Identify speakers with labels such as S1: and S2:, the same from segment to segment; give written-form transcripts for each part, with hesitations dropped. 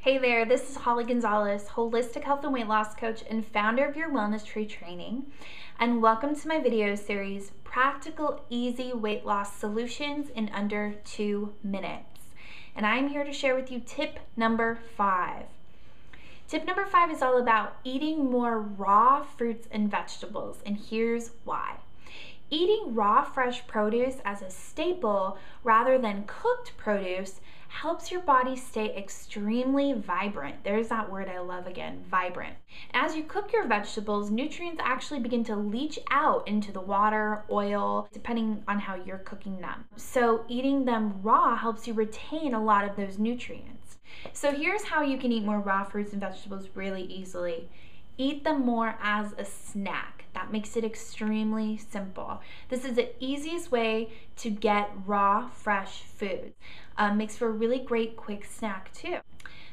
S1: Hey there, this is Holly Gonzalez, holistic health and weight loss coach and founder of Your Wellness Tree Training. And welcome to my video series, Practical Easy Weight Loss Solutions in Under 2 Minutes. And I'm here to share with you tip number 5. Tip number 5 is all about eating more raw fruits and vegetables, and here's why. Eating raw, fresh produce as a staple rather than cooked produce helps your body stay extremely vibrant. There's that word I love again, vibrant. As you cook your vegetables, nutrients actually begin to leach out into the water, oil, depending on how you're cooking them. So eating them raw helps you retain a lot of those nutrients. So here's how you can eat more raw fruits and vegetables really easily. Eat them more as a snack. That makes it extremely simple. This is the easiest way to get raw, fresh food. Makes for a really great quick snack too.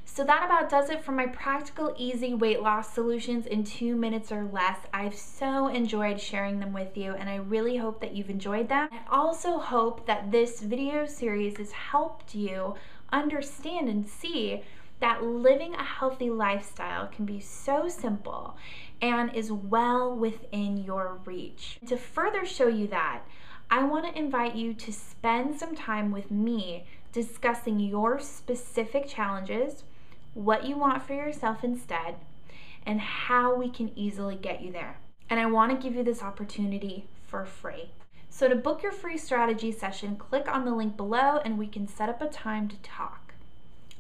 S1: So that about does it for my practical, easy weight loss solutions in 2 minutes or less. I've so enjoyed sharing them with you, and I really hope that you've enjoyed them. I also hope that this video series has helped you understand and see that living a healthy lifestyle can be so simple and is well within your reach. To further show you that, I want to invite you to spend some time with me discussing your specific challenges, what you want for yourself instead, and how we can easily get you there. And I want to give you this opportunity for free. So to book your free strategy session, click on the link below and we can set up a time to talk.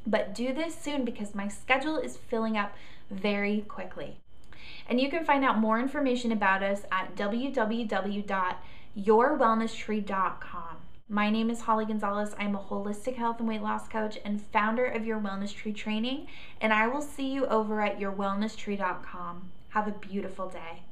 S1: But do this soon because my schedule is filling up very quickly. And you can find out more information about us at www.yourwellnesstree.com. My name is Holly Gonzalez. I'm a holistic health and weight loss coach and founder of Your Wellness Tree Training, and I will see you over at yourwellnesstree.com. Have a beautiful day.